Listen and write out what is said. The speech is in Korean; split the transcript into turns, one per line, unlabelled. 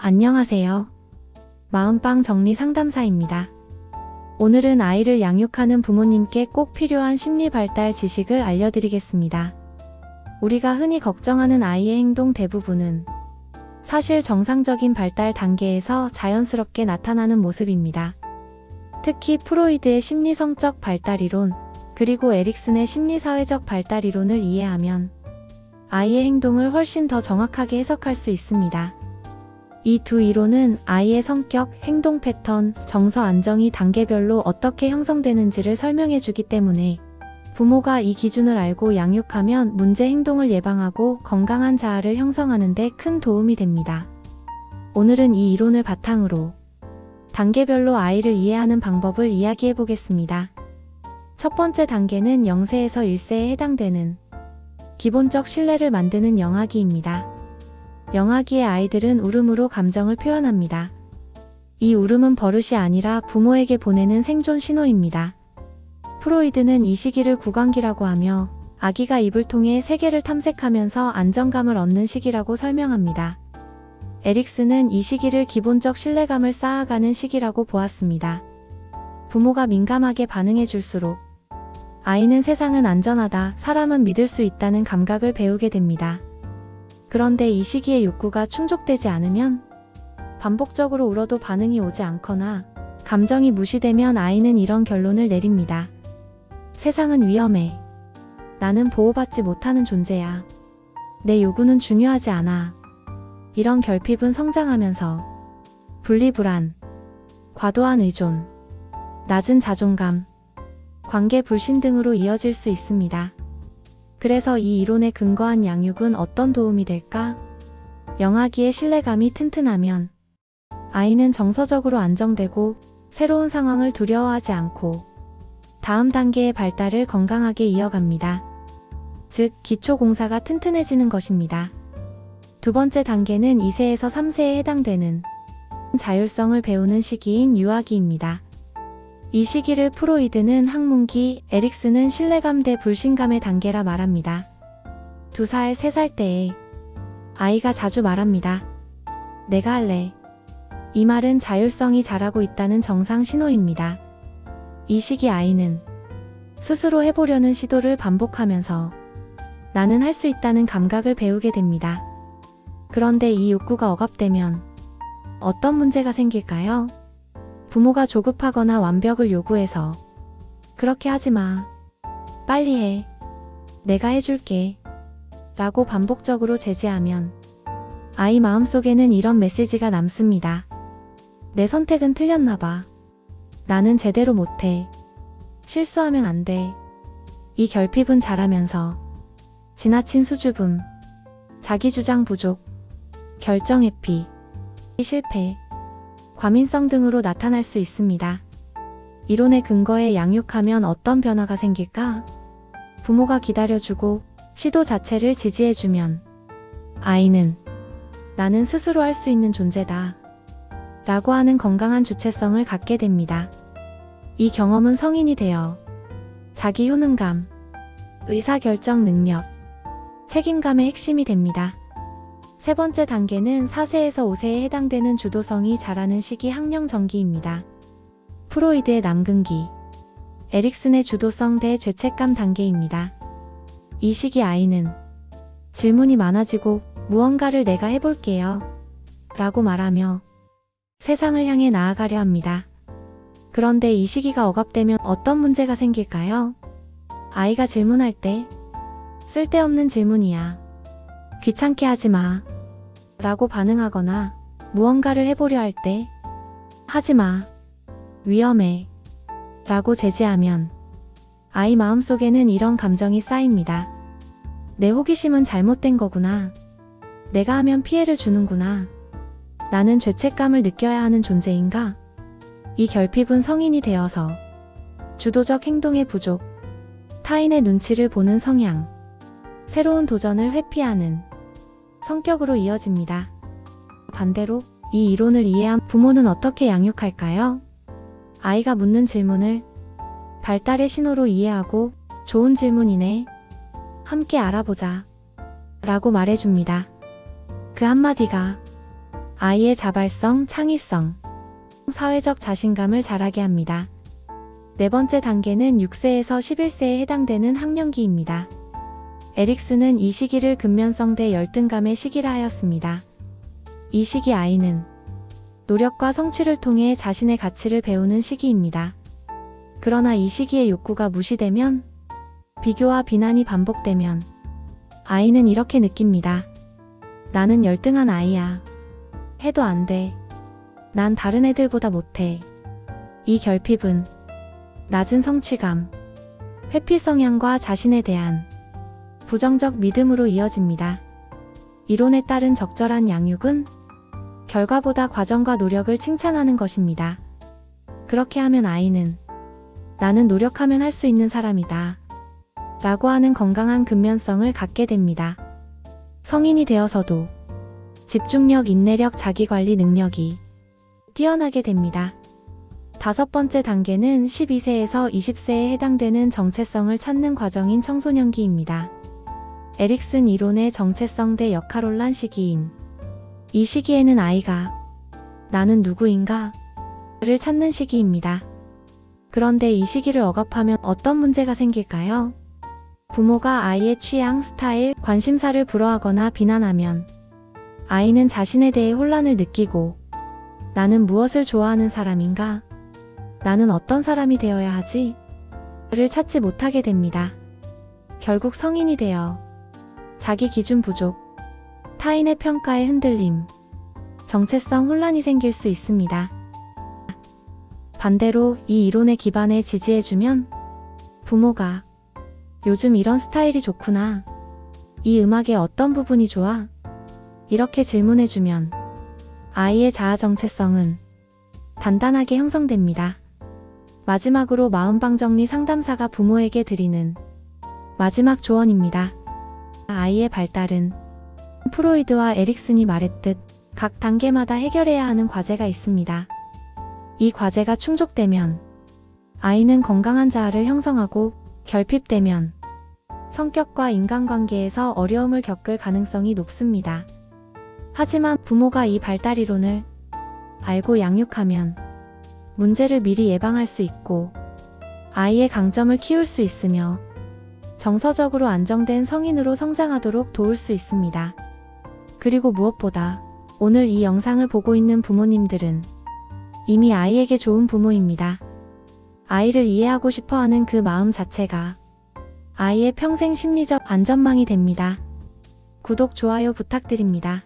안녕하세요. 마음방 정리 상담사입니다. 오늘은 아이를 양육하는 부모님께 꼭 필요한 심리 발달 지식을 알려드리겠습니다. 우리가 흔히 걱정하는 아이의 행동 대부분은 사실 정상적인 발달 단계에서 자연스럽게 나타나는 모습입니다. 특히 프로이드의 심리성적 발달 이론, 그리고 에릭슨의 심리사회적 발달 이론을 이해하면 아이의 행동을 훨씬 더 정확하게 해석할 수 있습니다. 이 두 이론은 아이의 성격, 행동 패턴, 정서 안정이 단계별로 어떻게 형성되는지를 설명해 주기 때문에 부모가 이 기준을 알고 양육하면 문제 행동을 예방하고 건강한 자아를 형성하는 데 큰 도움이 됩니다. 오늘은 이 이론을 바탕으로 단계별로 아이를 이해하는 방법을 이야기해 보겠습니다. 첫 번째 단계는 0세에서 1세에 해당되는 기본적 신뢰를 만드는 영아기입니다. 영아기의 아이들은 울음으로 감정을 표현합니다. 이 울음은 버릇이 아니라 부모에게 보내는 생존 신호입니다. 프로이드는 이 시기를 구강기라고 하며 아기가 입을 통해 세계를 탐색하면서 안정감을 얻는 시기라고 설명합니다. 에릭슨은 이 시기를 기본적 신뢰감을 쌓아가는 시기라고 보았습니다. 부모가 민감하게 반응해 줄수록 아이는 세상은 안전하다, 사람은 믿을 수 있다는 감각을 배우게 됩니다. 그런데 이 시기에 욕구가 충족되지 않으면 반복적으로 울어도 반응이 오지 않거나 감정이 무시되면 아이는 이런 결론을 내립니다. 세상은 위험해. 나는 보호받지 못하는 존재야. 내 요구는 중요하지 않아. 이런 결핍은 성장하면서 분리불안, 과도한 의존, 낮은 자존감, 관계 불신 등으로 이어질 수 있습니다. 그래서 이 이론에 근거한 양육은 어떤 도움이 될까? 영아기의 신뢰감이 튼튼하면 아이는 정서적으로 안정되고 새로운 상황을 두려워하지 않고 다음 단계의 발달을 건강하게 이어갑니다. 즉, 기초공사가 튼튼해지는 것입니다. 두 번째 단계는 2세에서 3세에 해당되는 자율성을 배우는 시기인 유아기입니다. 이 시기를 프로이드는 학문기, 에릭슨은 신뢰감 대 불신감의 단계라 말합니다. 2살, 3살 때에 아이가 자주 말합니다. 내가 할래. 이 말은 자율성이 자라고 있다는 정상 신호입니다. 이 시기 아이는 스스로 해보려는 시도를 반복하면서 나는 할 수 있다는 감각을 배우게 됩니다. 그런데 이 욕구가 억압되면 어떤 문제가 생길까요? 부모가 조급하거나 완벽을 요구해서 그렇게 하지 마. 빨리 해. 내가 해줄게. 라고 반복적으로 제지하면 아이 마음속에는 이런 메시지가 남습니다. 내 선택은 틀렸나 봐. 나는 제대로 못해. 실수하면 안 돼. 이 결핍은 자라면서 지나친 수줍음, 자기주장 부족, 결정 회피, 실패, 과민성 등으로 나타날 수 있습니다. 이론의 근거에 양육하면 어떤 변화가 생길까? 부모가 기다려주고 시도 자체를 지지해주면 아이는 나는 스스로 할 수 있는 존재다 라고 하는 건강한 주체성을 갖게 됩니다. 이 경험은 성인이 되어 자기 효능감, 의사결정 능력, 책임감의 핵심이 됩니다. 세 번째 단계는 4세에서 5세에 해당되는 주도성이 자라는 시기 학령전기입니다. 프로이드의 남근기, 에릭슨의 주도성 대 죄책감 단계입니다. 이 시기 아이는 질문이 많아지고 무언가를 내가 해볼게요 라고 말하며 세상을 향해 나아가려 합니다. 그런데 이 시기가 억압되면 어떤 문제가 생길까요? 아이가 질문할 때 쓸데없는 질문이야. 귀찮게 하지 마. 라고 반응하거나 무언가를 해보려 할 때 하지 마. 위험해. 라고 제지하면 아이 마음속에는 이런 감정이 쌓입니다. 내 호기심은 잘못된 거구나. 내가 하면 피해를 주는구나. 나는 죄책감을 느껴야 하는 존재인가? 이 결핍은 성인이 되어서 주도적 행동의 부족, 타인의 눈치를 보는 성향, 새로운 도전을 회피하는 성격으로 이어집니다. 반대로 이 이론을 이해한 부모는 어떻게 양육할까요? 아이가 묻는 질문을 발달의 신호로 이해하고 좋은 질문이네. 함께 알아보자. 라고 말해줍니다. 그 한마디가 아이의 자발성, 창의성, 사회적 자신감을 자라게 합니다. 네 번째 단계는 6세에서 11세에 해당되는 학령기입니다. 에릭슨은 이 시기를 근면성대 열등감의 시기라 하였습니다. 이 시기 아이는 노력과 성취를 통해 자신의 가치를 배우는 시기입니다. 그러나 이 시기의 욕구가 무시되면, 비교와 비난이 반복되면 아이는 이렇게 느낍니다. 나는 열등한 아이야. 해도 안 돼. 난 다른 애들보다 못해. 이 결핍은 낮은 성취감, 회피 성향과 자신에 대한 부정적 믿음으로 이어집니다. 이론에 따른 적절한 양육은 결과보다 과정과 노력을 칭찬하는 것입니다. 그렇게 하면 아이는 나는 노력하면 할 수 있는 사람이다 라고 하는 건강한 근면성을 갖게 됩니다. 성인이 되어서도 집중력, 인내력, 자기관리 능력이 뛰어나게 됩니다. 다섯 번째 단계는 12세에서 20세에 해당되는 정체성을 찾는 과정인 청소년기입니다. 에릭슨 이론의 정체성 대 역할혼란 시기인 이 시기에는 아이가 나는 누구인가? 를 찾는 시기입니다. 그런데 이 시기를 억압하면 어떤 문제가 생길까요? 부모가 아이의 취향, 스타일, 관심사를 불허하거나 비난하면 아이는 자신에 대해 혼란을 느끼고 나는 무엇을 좋아하는 사람인가? 나는 어떤 사람이 되어야 하지? 를 찾지 못하게 됩니다. 결국 성인이 되어 자기 기준 부족, 타인의 평가에 흔들림, 정체성 혼란이 생길 수 있습니다. 반대로 이 이론의 기반에 지지해주면 부모가 요즘 이런 스타일이 좋구나. 이 음악의 어떤 부분이 좋아? 이렇게 질문해주면 아이의 자아 정체성은 단단하게 형성됩니다. 마지막으로 마음방 정리 상담사가 부모에게 드리는 마지막 조언입니다. 아이의 발달은 프로이드와 에릭슨이 말했듯 각 단계마다 해결해야 하는 과제가 있습니다. 이 과제가 충족되면 아이는 건강한 자아를 형성하고, 결핍되면 성격과 인간관계에서 어려움을 겪을 가능성이 높습니다. 하지만 부모가 이 발달 이론을 알고 양육하면 문제를 미리 예방할 수 있고 아이의 강점을 키울 수 있으며 정서적으로 안정된 성인으로 성장하도록 도울 수 있습니다. 그리고 무엇보다 오늘 이 영상을 보고 있는 부모님들은 이미 아이에게 좋은 부모입니다. 아이를 이해하고 싶어하는 그 마음 자체가 아이의 평생 심리적 안전망이 됩니다. 구독, 좋아요 부탁드립니다.